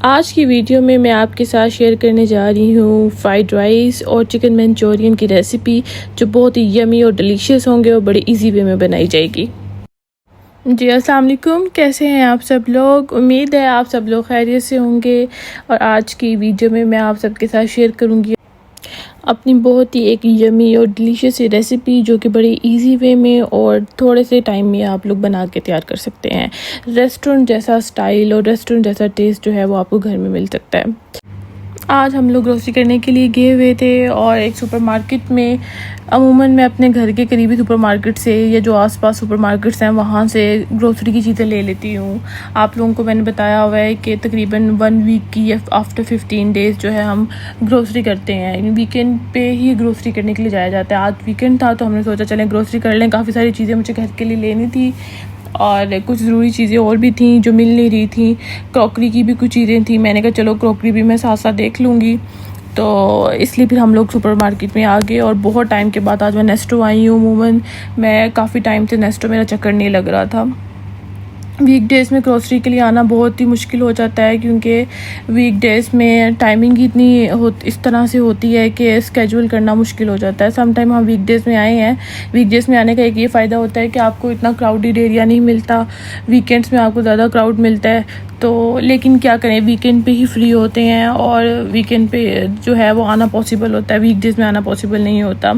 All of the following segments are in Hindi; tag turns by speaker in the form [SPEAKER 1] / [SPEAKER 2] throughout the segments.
[SPEAKER 1] आज की वीडियो में मैं आपके साथ शेयर करने जा रही हूँ फ्राइड राइस और चिकन मंचूरियन की रेसिपी, जो बहुत ही यमी और डिलीशियस होंगे और बड़े इजी वे में बनाई जाएगी। जी अस्सलाम वालेकुम, कैसे हैं आप सब लोग। उम्मीद है आप सब लोग खैरियत से होंगे। और आज की वीडियो में मैं आप सबके साथ शेयर करूँगी अपनी बहुत ही एक यमी और डिलीशियस रेसिपी, जो कि बड़ी इजी वे में और थोड़े से टाइम में आप लोग बना के तैयार कर सकते हैं। रेस्टोरेंट जैसा स्टाइल और रेस्टोरेंट जैसा टेस्ट जो है वो आपको घर में मिल सकता है। आज हम लोग ग्रोसरी करने के लिए गए हुए थे और एक सुपरमार्केट में, अमूमन मैं अपने घर के करीबी सुपरमार्केट से या जो आसपास सुपरमार्केट्स हैं वहाँ से ग्रोसरी की चीज़ें ले लेती हूँ। आप लोगों को मैंने बताया हुआ है कि तकरीबन 1 वीक की या आफ्टर 15 डेज़ जो है हम ग्रोसरी करते हैं। वीकेंड पे ही ग्रोसरी करने के लिए जाया जाता है। आज वीकेंड था तो हमने सोचा चलें ग्रोसरी कर लें। काफ़ी सारी चीज़ें मुझे घर के लिए लेनी थी और कुछ ज़रूरी चीज़ें और भी थी जो मिल नहीं रही थी। क्रॉकरी की भी कुछ चीज़ें थी, मैंने कहा चलो क्रॉकरी भी मैं साथ साथ देख लूँगी। तो इसलिए फिर हम लोग सुपरमार्केट में आ गए और बहुत टाइम के बाद आज मैं नेस्टो आई हूँ। अमूमन मैं काफ़ी टाइम से नेस्टो मेरा चक्कर नहीं लग रहा था। वीकडेज़ में ग्रोसरी के लिए आना बहुत ही मुश्किल हो जाता है, क्योंकि वीकडेज़ में टाइमिंग ही इस तरह से होती है कि स्केड्यूल करना मुश्किल हो जाता है। सम टाइम हम वीकडेज़ में आए हैं। वीकडेज़ में आने का एक ये फ़ायदा होता है कि आपको इतना क्राउडेड एरिया नहीं मिलता। वीकेंड्स में आपको ज़्यादा क्राउड मिलता है। तो लेकिन क्या करें, वीकेंड पे ही फ्री होते हैं और वीकेंड पे जो है वो आना पॉसिबल होता है, वीकडेज़ में आना पॉसिबल नहीं होता।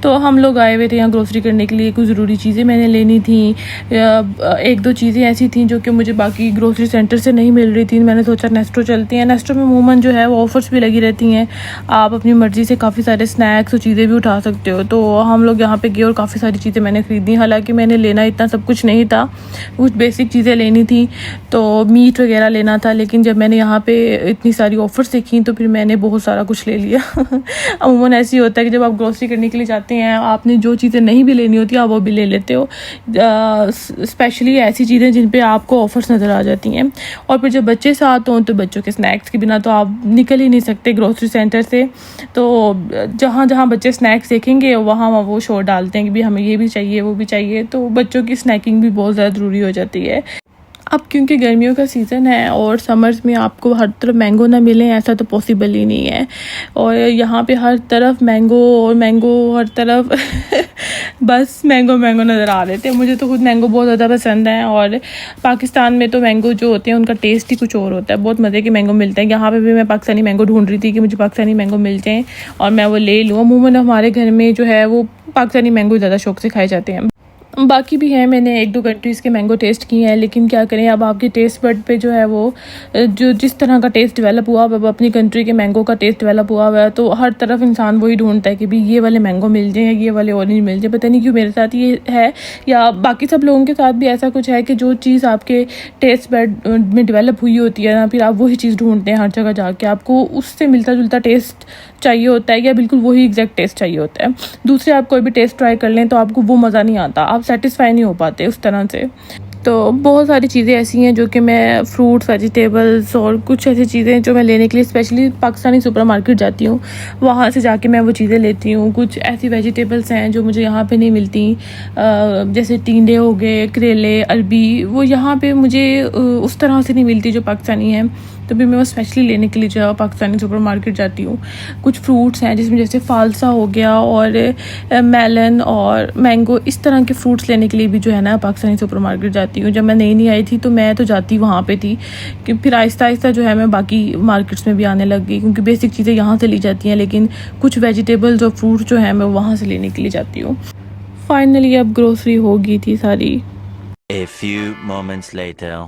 [SPEAKER 1] तो हम लोग आए हुए थे यहाँ ग्रोसरी करने के लिए। कुछ ज़रूरी चीज़ें मैंने लेनी थी। एक दो चीज़ें ऐसी थी जो कि मुझे बाकी ग्रोसरी सेंटर से नहीं मिल रही थी। मैंने सोचा नेस्टो चलती हैं। नेस्टो में अमूमन जो है वो ऑफ़र्स भी लगी रहती हैं। आप अपनी मर्ज़ी से काफ़ी सारे स्नैक्स और चीज़ें भी उठा सकते हो। तो हम लोग यहाँ पे गए और काफ़ी सारी चीज़ें मैंने ख़रीदी। हालांकि मैंने लेना इतना सब कुछ नहीं था, कुछ बेसिक चीज़ें लेनी थी, तो मीट वगैरह लेना था। लेकिन जब मैंने यहाँ पे इतनी सारी ऑफ़र्स देखी तो फिर मैंने बहुत सारा कुछ ले लिया। अमूमन ऐसे ही होता है कि जब आप ग्रोसरी करने के लिए जाते हैं, आपने जो चीज़ें नहीं भी लेनी होती आप वो भी ले लेते हो। स्पेशली ऐसी चीज़ें जिन पे आपको ऑफ़र्स नज़र आ जाती हैं। और फिर जब बच्चे साथ हों तो बच्चों के स्नैक्स के बिना तो आप निकल ही नहीं सकते ग्रोसरी सेंटर से। तो जहाँ जहाँ बच्चे स्नैक्स देखेंगे वहाँ वो शोर डालते हैं कि भी हमें ये भी चाहिए वो भी चाहिए। तो बच्चों की स्नैकिंग भी बहुत ज़्यादा ज़रूरी हो जाती है। अब क्योंकि गर्मियों का सीज़न है और समर्स में आपको हर तरफ मैंगो ना मिले ऐसा तो पॉसिबल ही नहीं है। और यहाँ पे हर तरफ मैंगो और मैंगो हर तरफ बस मैंगो मैंगो नज़र आ रहे थे। मुझे तो खुद मैंगो बहुत ज़्यादा पसंद है और पाकिस्तान में तो मैंगो जो होते हैं उनका टेस्ट ही कुछ और होता है। बहुत मज़े के मैंगो मिलते हैं। यहाँ पे भी मैं पाकिस्तानी मैंगो ढूंढ रही थी कि मुझे पाकिस्तानी मैंगो मिल जाएँ और मैं वो ले लूँ। अमूमन हमारे घर में जो है वो पाकिस्तानी मैंगो ज़्यादा शौक़ से खाए जाते हैं। बाकी भी हैं, मैंने 1-2 कंट्रीज़ के मैंगो टेस्ट किए हैं, लेकिन क्या करें, अब आपके टेस्ट बड पे जो है वो जो जिस तरह का टेस्ट डेवलप हुआ, अब अपनी कंट्री के मैंगो का टेस्ट डेवलप हुआ है तो हर तरफ इंसान वही ढूंढता है कि भी ये वाले मैंगो मिल जाएँ, ये वाले ऑरेंज मिल जाए। पता नहीं क्यों मेरे साथ ये है, या बाकी सब लोगों के साथ भी ऐसा कुछ है कि जो चीज़ आपके टेस्ट बड में डेवलप हुई होती है ना, फिर आप वही चीज़ ढूंढते हैं हर जगह जाके। आपको उससे मिलता जुलता टेस्ट चाहिए होता है या बिल्कुल वही एग्जैक्ट टेस्ट चाहिए होता है। दूसरे आप कोई भी टेस्ट ट्राई कर लें तो आपको वो मज़ा नहीं आता, आप सेटिस्फाई नहीं हो पाते उस तरह से। तो बहुत सारी चीज़ें ऐसी हैं जो कि मैं फ्रूट्स, वेजिटेबल्स और कुछ ऐसी चीज़ें जो मैं लेने के लिए स्पेशली पाकिस्तानी सुपरमार्केट जाती हूँ, वहाँ से जाके मैं वो चीज़ें लेती हूँ। कुछ ऐसी वेजिटेबल्स हैं जो मुझे यहाँ पे नहीं मिलती, जैसे टींडे हो गए, करेले, अरबी, वो यहाँ पे मुझे उस तरह से नहीं मिलती जो पाकिस्तानी है। तो भी मैं वो स्पेशली लेने के लिए जो है पाकिस्तानी सुपरमार्केट जाती हूँ। कुछ फ्रूट्स हैं जिसमें जैसे फालसा हो गया और मेलन और मैंगो, इस तरह के फ्रूट्स लेने के लिए भी जो है ना पाकिस्तानी सुपरमार्केट जाती हूँ। जब मैं नई आई थी तो मैं तो जाती वहाँ पे थी, कि फिर आहिस्ता आहिस्ता जो है मैं बाकी मार्केट्स में भी आने लग गई, क्योंकि बेसिक चीज़ें यहाँ से ली जाती हैं, लेकिन कुछ वेजिटेबल्स और फ्रूट्स जो है मैं वहाँ से लेने के लिए जाती हूँ। फाइनली अब ग्रोसरी हो गई थी सारी।
[SPEAKER 2] A few moments later.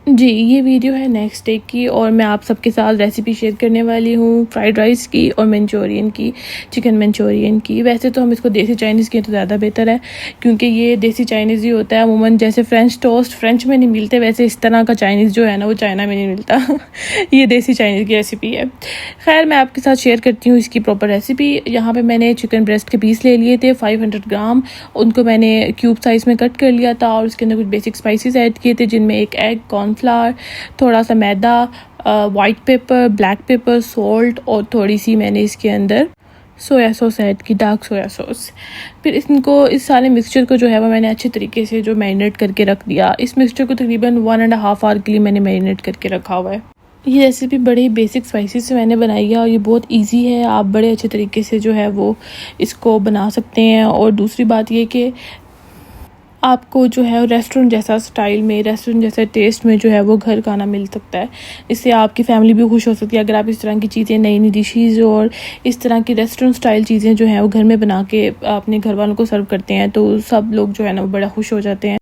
[SPEAKER 1] जी, ये वीडियो है नेक्स्ट डे की और मैं आप सबके साथ रेसिपी शेयर करने वाली हूँ फ्राइड राइस की और मंचूरियन की, चिकन मंचूरियन की। वैसे तो हम इसको देसी चाइनीज़ की तो ज़्यादा बेहतर है, क्योंकि ये देसी चाइनीज़ ही होता है। अमूमन जैसे फ्रेंच टोस्ट फ्रेंच में नहीं मिलते, वैसे इस तरह का चाइनीज़ जो है ना वो चाइना में नहीं मिलता। ये देसी चाइनीज़ की रेसिपी है। खैर मैं आपके साथ शेयर करती हूँ इसकी प्रॉपर रेसिपी। यहाँ पर मैंने चिकन ब्रेस्ट के पीस ले लिए थे 500 ग्राम, उनको मैंने क्यूब साइज़ में कट कर लिया था और उसके अंदर कुछ बेसिक स्पाइसेस ऐड किए थे, जिनमें एक एग, कॉर्नफ्लावर, थोड़ा सा मैदा, white pepper, black pepper, salt और थोड़ी सी मैंने इसके अंदर सोया सॉस ऐड की, डार्क सोया सॉस। फिर इस सारे मिक्सचर को जो है वो मैंने अच्छे तरीके से जो मैरिनेट करके रख दिया। इस मिक्सचर को तकरीबन 1.5 आवर के लिए मैंने मैरिनेट करके रखा हुआ है। ये रेसिपी बड़े ही बेसिक स्पाइसेस से मैंने बनाई है और ये बहुत इजी है। आप बड़े अच्छे तरीके से जो है वो इसको बना सकते हैं। और दूसरी बात ये कि आपको जो है रेस्टोरेंट जैसा स्टाइल में, रेस्टोरेंट जैसा टेस्ट में जो है वो घर खाना मिल सकता है। इससे आपकी फैमिली भी खुश हो सकती है। अगर आप इस तरह की चीज़ें, नई नई डिशेज़ और इस तरह की रेस्टोरेंट स्टाइल चीज़ें जो हैं वो घर में बना के अपने घर वालों को सर्व करते हैं तो सब लोग जो है ना वो बड़ा खुश हो जाते हैं।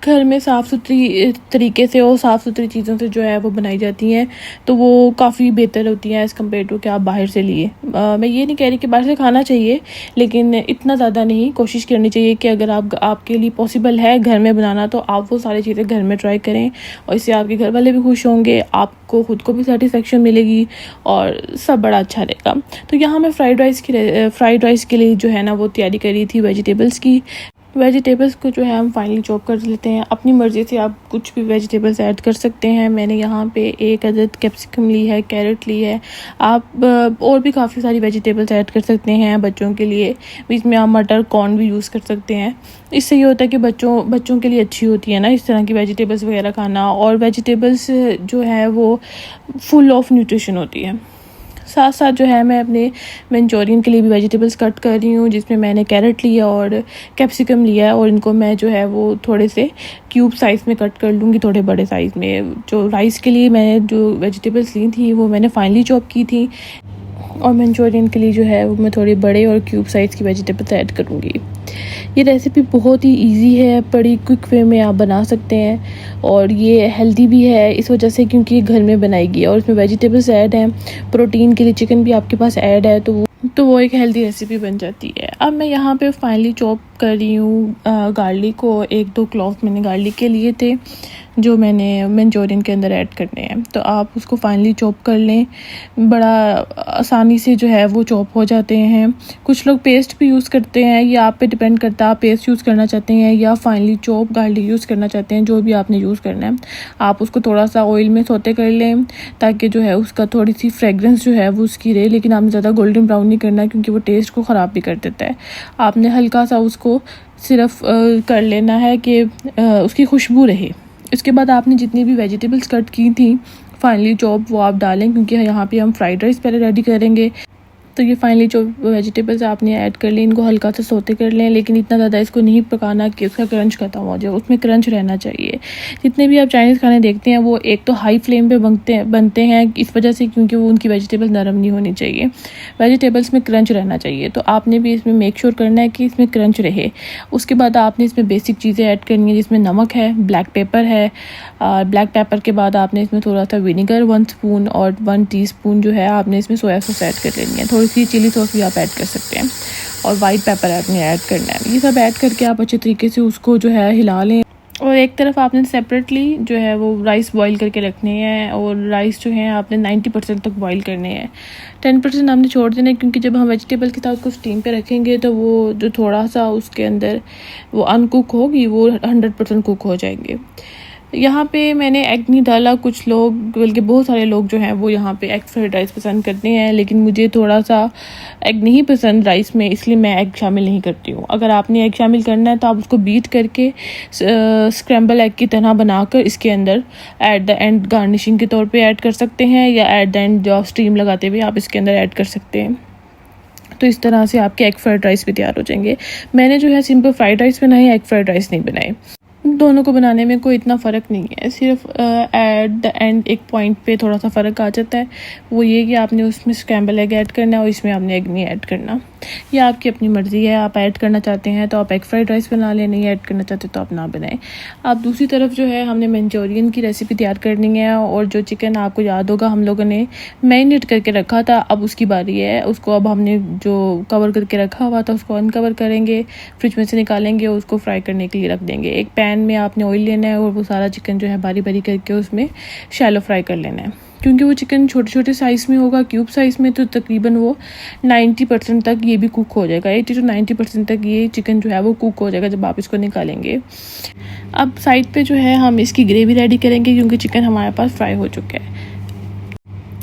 [SPEAKER 1] घर में साफ़ सुथरी तरीके से और साफ़ सुथरी चीज़ों से जो है वो बनाई जाती हैं तो वो काफ़ी बेहतर होती हैं एज़ कम्पेयर टू कि आप बाहर से लिए। मैं ये नहीं कह रही कि बाहर से खाना चाहिए, लेकिन इतना ज़्यादा नहीं। कोशिश करनी चाहिए कि अगर आपके लिए पॉसिबल है घर में बनाना तो आप वो सारी चीज़ें घर में ट्राई करें और इससे आपके घर वाले भी खुश होंगे, आपको ख़ुद को भी सेटिस्फेक्शन मिलेगी और सब बड़ा अच्छा रहेगा। तो यहाँ मैं फ्राइड राइस के लिए जो है ना वो तैयारी करी थी वेजिटेबल्स की। वेजिटेबल्स को जो है हम फाइनली चॉप कर लेते हैं। अपनी मर्ज़ी से आप कुछ भी वेजिटेबल्स ऐड कर सकते हैं। मैंने यहाँ पे 1 अदद कैप्सिकम ली है, कैरेट ली है। आप और भी काफ़ी सारी वेजिटेबल्स ऐड कर सकते हैं बच्चों के लिए। बीच में आप मटर, कॉर्न भी यूज़ कर सकते हैं। इससे ये होता है कि बच्चों के लिए अच्छी होती है ना इस तरह की वेजिटेबल्स वगैरह खाना। और वेजिटेबल्स जो है वो फुल ऑफ न्यूट्रिशन होती है। साथ साथ जो है मैं अपने मंचूरियन के लिए भी वेजिटेबल्स कट कर रही हूँ, जिसमें मैंने कैरेट लिया और कैप्सिकम लिया है और इनको मैं जो है वो थोड़े से क्यूब साइज़ में कट कर लूँगी, थोड़े बड़े साइज़ में। जो राइस के लिए मैंने जो वेजिटेबल्स ली थी वो मैंने फाइनली चॉप की थी और मंचूरियन के लिए जो है वो मैं थोड़े बड़े और क्यूब साइज़ की वेजिटेबल्स ऐड करूँगी। ये रेसिपी बहुत ही इजी है, बड़ी क्विक वे में आप बना सकते हैं और ये हेल्दी भी है इस वजह से क्योंकि ये घर में बनाई गई है और इसमें वेजिटेबल्स ऐड हैं। प्रोटीन के लिए चिकन भी आपके पास ऐड है तो वो एक हेल्दी रेसिपी बन जाती है। अब मैं यहाँ पे फाइनली चॉप कर रही हूँ गार्लिक को। 1-2 क्लॉव मैंने गार्लिक के लिए थे जो मैंने मंचूरियन के अंदर ऐड करने हैं, तो आप उसको फाइनली चॉप कर लें। बड़ा आसानी से जो है वो चॉप हो जाते हैं। कुछ लोग पेस्ट भी यूज़ करते हैं, ये आप पे डिपेंड करता है आप पेस्ट यूज़ करना चाहते हैं या फाइनली चॉप गार्लिक यूज़ करना चाहते हैं। जो भी आपने यूज़ करना है आप उसको थोड़ा सा ऑयल में सौते कर लें ताकि जो है उसका थोड़ी सी फ्रेगरेंस जो है वो उसकी रहे, लेकिन आपने ज़्यादा गोल्डन ब्राउन नहीं करना क्योंकि वो टेस्ट को ख़राब भी कर देता है। आपने हल्का सा उसको सिर्फ कर लेना है कि उसकी खुशबू रहे। इसके बाद आपने जितनी भी वेजिटेबल्स कट की थी फाइनली चॉप वो आप डालें क्योंकि यहाँ पे हम फ्राइड राइस पहले रेडी करेंगे। तो ये फाइनली जो वेजिटेबल्स आपने ऐड कर लें, इनको हल्का सा सौते कर लें, लेकिन इतना ज़्यादा इसको नहीं पकाना कि उसका क्रंच खत्म हो जाए, उसमें क्रंच रहना चाहिए। जितने भी आप चाइनीज़ खाने देखते हैं वो एक तो हाई फ्लेम पे बनते हैं इस वजह से क्योंकि वो उनकी वेजिटेबल्स नरम नहीं होनी चाहिए, वेजिटेबल्स में क्रंच रहना चाहिए। तो आपने भी इसमें मेक श्योर करना है कि इसमें क्रंच रहे। उसके बाद आपने इसमें बेसिक चीज़ें ऐड करनी है जिसमें नमक है, ब्लैक पेपर है। ब्लैक पेपर के बाद आपने इसमें थोड़ा सा विनेगर 1 स्पून और 1 टीस्पून जो है आपने इसमें सोया सॉस ऐड कर लेनी है। थोड़ी सी चिली सॉस भी आप ऐड कर सकते हैं और वाइट पेपर आपने ऐड करना है। ये सब ऐड करके आप अच्छे तरीके से उसको जो है हिला लें। और एक तरफ आपने सेपरेटली जो है वो राइस बॉईल करके रखने हैं और राइस जो है आपने 90% तक बॉईल करने हैं। 10% आपने छोड़ देना है क्योंकि जब हम वेजिटेबल के साथ उसको स्टीम पे रखेंगे तो वो जो थोड़ा सा उसके अंदर वो अनकुक होगी वो 100% कुक हो जाएंगे। यहाँ पे मैंने एग नहीं डाला। कुछ लोग बल्कि बहुत सारे लोग जो हैं वो यहाँ पे एग फ्राइड राइस पसंद करते हैं, लेकिन मुझे थोड़ा सा एग नहीं पसंद राइस में, इसलिए मैं एग शामिल नहीं करती हूँ। अगर आपने एग शामिल करना है तो आप उसको बीट करके स्क्रैम्बल एग की तरह बनाकर इसके अंदर एट द एंड गार्निशिंग के तौर पर ऐड कर सकते हैं या एट द एंड जो स्टीम लगाते हुए आप इसके अंदर ऐड कर सकते हैं। तो इस तरह से आपके एग फ्राइड राइस भी तैयार हो जाएंगे। मैंने जो है सिंपल फ्राइड राइस बनाए, एग फ्राइड राइस नहीं बनाए। दोनों को बनाने में कोई इतना फ़र्क नहीं है, सिर्फ एट द एंड एक पॉइंट पे थोड़ा सा फ़र्क आ जाता है। वो ये कि आपने उसमें स्क्रैम्बल एग ऐड करना है और इसमें आपने एग नहीं ऐड करना। ये आपकी अपनी मर्ज़ी है, आप ऐड करना चाहते हैं तो आप एग फ्राइड राइस बना लें, नहीं ऐड करना चाहते तो आप ना बनाएं। आप दूसरी तरफ जो है हमने मंचूरियन की रेसिपी तैयार करनी है और जो चिकन आपको याद होगा हम लोगों ने मैरिनेट करके रखा था, अब उसकी बारी है। उसको अब हमने जो कवर करके रखा हुआ था उसको अनकवर करेंगे, फ्रिज में से निकालेंगे और उसको फ्राई करने के लिए रख देंगे। एक पैन में आपने ऑयल लेना है और वो सारा चिकन जो है बारी बारी करके उसमें शैलो फ्राई कर लेना है। क्योंकि वो चिकन छोटे छोटे साइज़ में होगा, क्यूब साइज़ में, तो तकरीबन वो 90% तक ये भी कुक हो जाएगा। 80 to 90% तक ये चिकन जो है वो कुक हो जाएगा जब आप इसको निकालेंगे। अब साइड पे जो है हम इसकी ग्रेवी रेडी करेंगे क्योंकि चिकन हमारे पास फ्राई हो चुका है।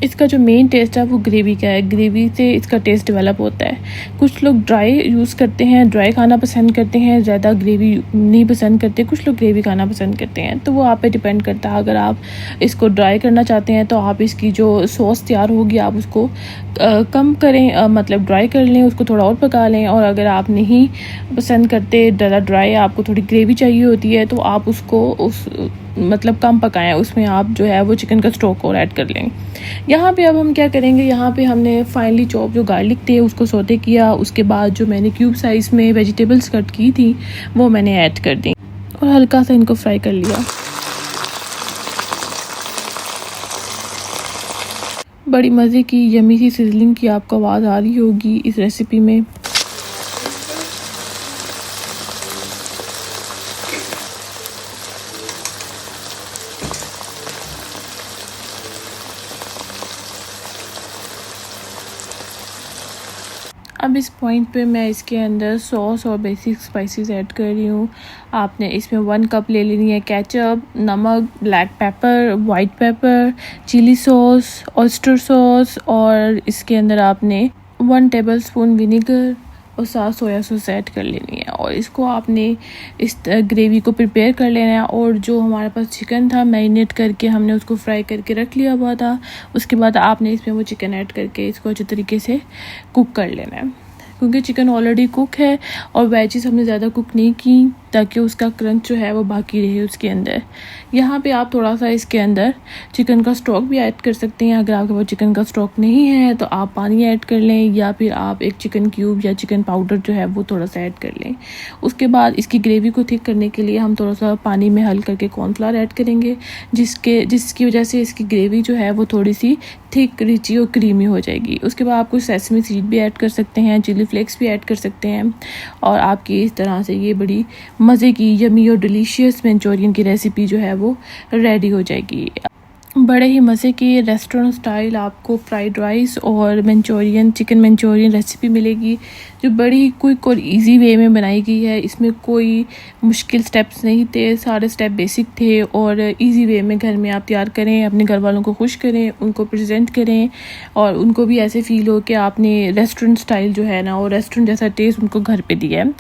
[SPEAKER 1] इसका जो मेन टेस्ट है वो ग्रेवी का है, ग्रेवी से इसका टेस्ट डेवलप होता है। कुछ लोग ड्राई यूज़ करते हैं, ड्राई खाना पसंद करते हैं, ज़्यादा ग्रेवी नहीं पसंद करते, कुछ लोग ग्रेवी खाना पसंद करते हैं, तो वो आप पे डिपेंड करता है। अगर आप इसको ड्राई करना चाहते हैं तो आप इसकी जो सॉस तैयार होगी आप उसको कम करें, मतलब ड्राई कर लें, उसको थोड़ा और पका लें। और अगर आप नहीं पसंद करते ज़्यादा ड्राई, आपको थोड़ी ग्रेवी चाहिए होती है, तो आप उसको मतलब कम पकाएं, उसमें आप जो है वो चिकन का स्टॉक और ऐड कर लें। यहाँ पे अब हम क्या करेंगे, यहाँ पे हमने फाइनली चॉप जो गार्लिक थे उसको सौते किया, उसके बाद जो मैंने क्यूब साइज़ में वेजिटेबल्स कट की थी वो मैंने ऐड कर दी और हल्का सा इनको फ्राई कर लिया। बड़ी मज़े की यमी सी सिजलिंग की आपको आवाज़ आ रही होगी इस रेसिपी में। अब इस पॉइंट पे मैं इसके अंदर सॉस और बेसिक स्पाइसेस ऐड कर रही हूँ। आपने इसमें 1 कप ले लेनी है केचप, नमक, black pepper, white pepper, chilli sauce, oyster sauce और इसके अंदर आपने 1 टेबलस्पून विनेगर और 7 सोया सॉस ऐड कर लेनी है। और इसको आपने इस ग्रेवी को प्रिपेयर कर लेना है। और जो हमारे पास चिकन था मैरिनेट करके हमने उसको फ्राई करके रख लिया हुआ था, उसके बाद आपने इसमें वो चिकन ऐड करके इसको अच्छे तरीके से कुक कर लेना है, क्योंकि चिकन ऑलरेडी कुक है और वेजिस हमने ज़्यादा कुक नहीं की ताकि उसका क्रंच जो है वो बाकी रहे उसके अंदर। यहाँ पे आप थोड़ा सा इसके अंदर चिकन का स्टॉक भी ऐड कर सकते हैं। अगर आपके पास चिकन का स्टॉक नहीं है तो आप पानी ऐड कर लें, या फिर आप एक चिकन क्यूब या चिकन पाउडर जो है वो थोड़ा सा ऐड कर लें। उसके बाद इसकी ग्रेवी को थिक करने के लिए हम थोड़ा सा पानी में हल करके कॉर्नफ्लावर ऐड करेंगे, जिसकी वजह से इसकी ग्रेवी जो है वो थोड़ी सी थिक, रिची और क्रीमी हो जाएगी। उसके बाद आप कुछ सेसमी सीड भी ऐड कर सकते हैं, चिली फ्लेक्स भी ऐड कर सकते हैं और आपकी इस तरह से ये बड़ी मज़े की यमी और डिलीशियस मंचूरियन की रेसिपी जो है वो रेडी हो जाएगी। बड़े ही मज़े की रेस्टोरेंट स्टाइल आपको फ्राइड राइस और मंचूरियन, चिकन मंचूरियन रेसिपी मिलेगी जो बड़ी ही क्विक और इजी वे में बनाई गई है। इसमें कोई मुश्किल स्टेप्स नहीं थे, सारे स्टेप बेसिक थे और इजी वे में घर में आप तैयार करें, अपने घर वालों को खुश करें, उनको प्रेजेंट करें और उनको भी ऐसे फ़ील हो कि आपने रेस्टोरेंट स्टाइल जो है ना और रेस्टोरेंट जैसा टेस्ट उनको घर पे दिया है।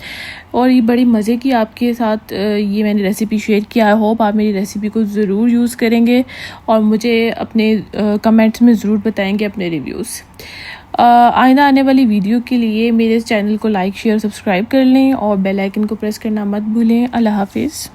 [SPEAKER 1] और ये बड़ी मज़े की आपके साथ ये मैंने रेसिपी शेयर किया। आई होप आप मेरी रेसिपी को ज़रूर यूज़ करेंगे और मुझे अपने कमेंट्स में ज़रूर बताएंगे अपने रिव्यूज़। आइंदा आने वाली वीडियो के लिए मेरे चैनल को लाइक, शेयर, सब्सक्राइब कर लें और बेल आइकन को प्रेस करना मत भूलें। अल्लाह हाफिज़।